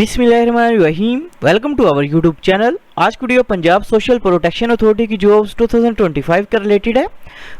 बिस्मिल्लाहिर्रहमानिर्रहीम। Welcome to our YouTube channel. आज की video Punjab social protection authority की जॉब्स 2025 का रिलेटेड है।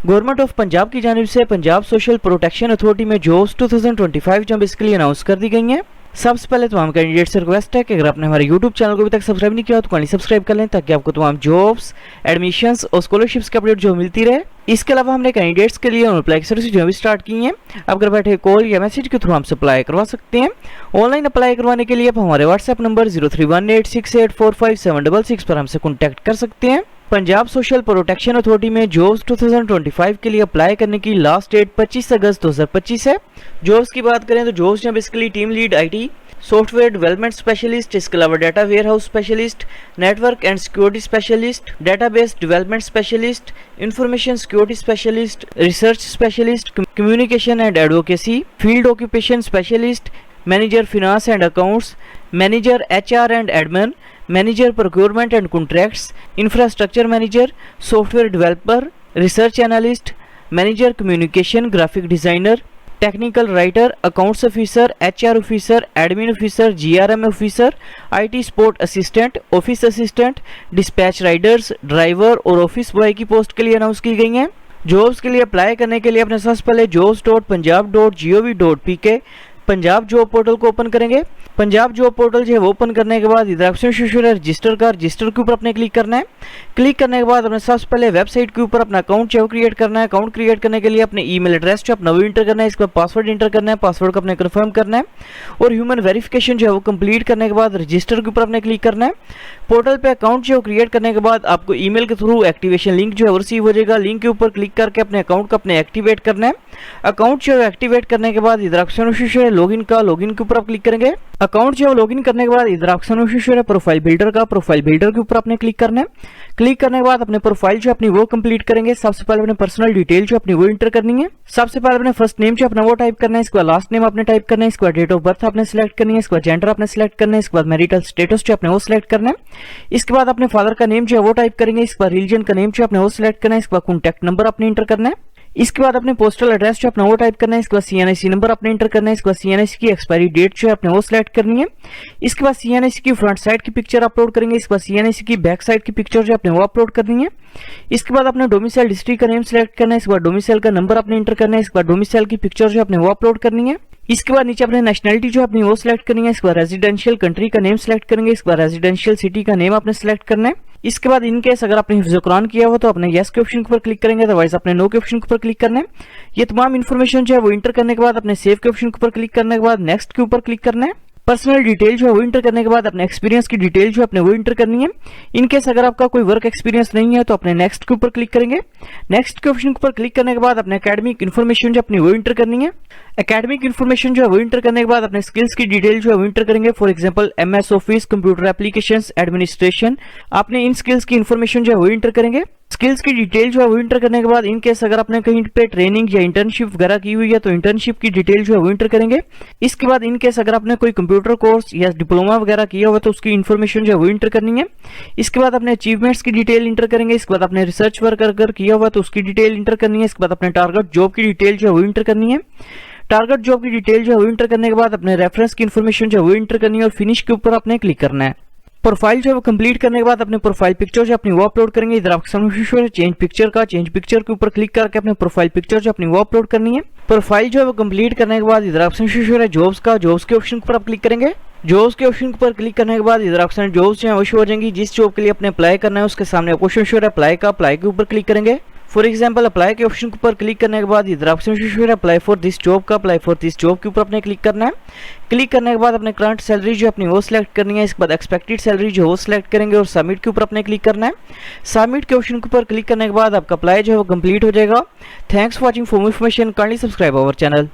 गवर्नमेंट ऑफ पंजाब की जानिब से पंजाब सोशल प्रोटेक्शन अथॉरिटी में जॉब्स 2025 जो बेसिकली अनाउंस कर दी गई हैं। सबसे पहले तमाम कैंडिडेट से रिक्वेस्ट है कि अगर आपने हमारे यूट्यूब चैनल को अभी तक सब्सक्राइब नहीं किया तो काइंडली सब्सक्राइब कर लें ताकि आपको तमाम जॉब्स, एडमिशंस और स्कॉलरशिप्स की अपडेट जो मिलती रहे। इसके अलावा हमने कैंडिडेट्स के लिए अप्लाई सर्विस जो भी स्टार्ट की हैं। आप घर बैठे कॉल या मैसेज के थ्रू हमसे अप्लाई करवा सकते हैं। ऑनलाइन अप्लाई करवाने के लिए आप हमारे व्हाट्सएप नंबर 031868457666 पर हमसे कॉन्टैक्ट कर सकते हैं। पंजाब सोशल प्रोटेक्शन अथॉरिटी में जॉब्स 2025 के लिए अप्लाई करने की लास्ट डेट 25 अगस्त 2025 है। जॉब्स की बात करें तो जॉब्स हैं basically team lead IT, software development specialist, इसके अलावा data warehouse specialist, network and security specialist, database development specialist, information security specialist, research specialist, communication and advocacy, field occupation specialist, manager finance and accounts, manager HR and admin, manager procurement and contracts, infrastructure manager, software developer, research analyst, manager communication, graphic designer, technical writer, accounts officer, HR officer, admin officer, GRM officer, IT support assistant, office assistant, dispatch Riders, driver और office boy की post के लिए announce की गई हैं। Jobs के लिए apply करने के लिए अपने सबसे पहले jobs.punjab.gov.pk पंजाब जॉब पोर्टल को ओपन करेंगे। पंजाब जॉब पोर्टल जो है वो ओपन करने के बाद इधर ऑप्शन शो है रजिस्टर का, रजिस्टर के ऊपर अपने क्लिक करना है। क्लिक करने के बाद अपने सबसे पहले वेबसाइट के ऊपर अपना अकाउंट जो क्रिएट करना है। अकाउंट क्रिएट करने के लिए अपने ईमेल एड्रेस जो अपना वो इंटर करना है, इसके बाद पासवर्ड इंटर करना है, पासवर्ड को अपने कंफर्म करना है और ह्यूमन वेरिफिकेशन जो है वो कंप्लीट करने के बाद रजिस्टर के ऊपर अपने क्लिक करना है। पोर्टल पे अकाउंट जो क्रिएट करने के बाद आपको ईमेल के थ्रू एक्टिवेशन लिंक जो है वो रिसीव हो जाएगा। लिंक के ऊपर क्लिक करके अपने अकाउंट को अपने एक्टिवेट करना है। अकाउंट जो है एक्टिवेट करने के बाद इधर ऑप्शन है लॉगिन का, लॉगिन के ऊपर आप क्लिक करेंगे। अकाउंट जो है लॉगिन करने के बाद इधर ऑप्शन है प्रोफाइल बिल्डर का, प्रोफाइल बिल्डर के ऊपर आपने क्लिक करना है। क्लिक करने के बाद अपने प्रोफाइल जो अपनी वो कंप्लीट करेंगे। सबसे पहले अपने पर्सनल डिटेल जो अपनी वो इंटर करनी है। सबसे पहले अपने फर्स्ट नेम जो अपना वो टाइप करना है, इसके बाद लास्ट नेम आपने टाइप करना है, इसके बाद डेट ऑफ बर्थ आपने सिलेक्ट करनी है, इसके बाद जेंडर आपने सिलेक्ट करना है, इसके बाद मैरिटल स्टेटस जो अपने वो सिलेक्ट करना है। इसके बाद अपने फादर का नेम जो है वो टाइप करेंगे, इसके बाद रिलीजन का नेम जो अपने वो सिलेक्ट करना है, इसके बाद कॉन्टैक्ट नंबर अपने इंटर करना है। इसके बाद अपने पोस्टल एड्रेस जो अपना वो टाइप करना है, इसके बाद सीएनआईसी नंबर अपने इंटर करना है, इसके बाद सीएनआईसी की एक्सपायरी डेट जो है अपने वो सिलेक्ट करनी है। इसके बाद सीएनआईसी की फ्रंट साइड की पिक्चर अपलोड करेंगे, इसके बाद सीएनआईसी की बैक साइड की पिक्चर जो अपने वो अपलोड करनी है। इसके बाद अपने डोमिसाइल डिस्ट्रिक्ट का नेम सिलेक्ट करना है, इसके बाद डोमिसाइल का नंबर अपने इंटर करना है, इसके बाद डोमिसाइल की पिक्चर जो अपने वो अपलोड करनी है। इसके बाद नीचे अपने नेशनलिटी जो अपनी वो सिलेक्ट करनी है, इसके बाद रेजिडेंशियल कंट्री का नेम सिलेक्ट करेंगे, इसके बाद रेजिडेंशियल सिटी का नेम आपने सिलेक्ट करना है। इसके बाद इन केस अगर आपने हिफ्ज़ कुरान किया हो तो अपने यस के ऑप्शन के ऊपर क्लिक करेंगे, अदरवाइज अपने नो के ऑप्शन के ऊपर क्लिक करना है। ये तमाम इन्फॉर्मेशन जो है वो इंटर करने के बाद अपने सेव के ऑप्शन के ऊपर क्लिक करने के बाद नेक्स्ट के ऊपर क्लिक करना है। पर्सनल डिटेल जो है वो इंटर करने के बाद अपने एक्सपीरियंस की डिटेल जो अपने वो इंटर करनी है। इन केस अगर आपका कोई वर्क एक्सपीरियंस नहीं है तो अपने नेक्स्ट के ऊपर क्लिक करेंगे। नेक्स्ट के ऑप्शन के ऊपर क्लिक करने के बाद अपने एकेडमिक इन्फॉर्मेशन जो अपनी वो इंटर करनी है। एकेडमिक इन्फॉर्मेशन जो है वो इंटर करने के बाद अपने स्किल्स की डिटेल जो है वो इंटर करेंगे। For example MS office, computer applications, administration, आपने इन स्किल्स की इन्फॉर्मेशन जो है वो इंटर करेंगे। स्किल्स की डिटेल जो है वो इंटर करने के बाद इन केस अगर आपने कहीं पे ट्रेनिंग या इंटर्नशिप वगैरह की हुई है तो इंटर्नशिप की डिटेल जो है वो इंटर करेंगे। इसके बाद इन केस अगर आपने कोई कंप्यूटर कोर्स या डिप्लोमा वगैरह किया हुआ तो उसकी इन्फॉर्मेशन जो है वो इंटर करनी है। इसके बाद अपने अचीवमेंट्स की डिटेल इंटर करेंगे। इसके बाद अपने रिसर्च वर्क अगर किया हुआ तो उसकी डिटेल इंटर करनी है। इसके बाद अपने टारगेट जॉब की डिटेल जो है वो इंटर करनी है। टारगेट जॉब की डिटेल जो है वो इंटर करने के बाद अपने रेफरेंस की इन्फॉर्मेशन जो है वो इंटर करनी है और फिनिश के ऊपर आपने क्लिक करना है। प्रोफाइल जो है वो कंप्लीट करने के बाद अपने प्रोफाइल पिक्चर जो अपनी वो अपलोड करेंगे। इधर ऑप्शन है चेंज पिक्चर का, चेंज पिक्चर के ऊपर क्लिक करके अपने प्रोफाइल पिक्चर जो अपनी वो अपलोड करनी है। प्रोफाइल जो है वो कंप्लीट करने के बाद इधर ऑप्शन है जॉब्स का, जॉब्स के ऑप्शन पर आप क्लिक करेंगे। जॉब्स के ऑप्शन पर क्लिक करने के बाद इधर ऑप्शन जॉब्स जो है वो शो हो जाएंगी। जिस जॉब के लिए अपने अप्लाई करना है उसके सामने क्वेश्चन शो है अप्लाई का, अप्लाई के ऊपर क्लिक करेंगे। फॉर एग्जाम्पल अप्लाई के ऑप्शन के ऊपर क्लिक करने के बाद इधर ऑप्शन है अप्लाई फॉर दिस जॉब का, अप्लाई फॉर दिस जॉब के ऊपर अपने क्लिक करना है। क्लिक करने के बाद अपने करंट सैलरी जो अपनी वो सिलेक्ट करनी है। इसके बाद एक्सपेक्टेड सैलरी जो वो सिलेक्ट करेंगे और सबमिट के ऊपर अपने क्लिक करना है। सबमिट के ऑप्शन के ऊपर क्लिक करने के बाद आपका अप्लाई जो है वो कंप्लीट हो जाएगा। Thanks for watching. For more information kindly subscribe our channel.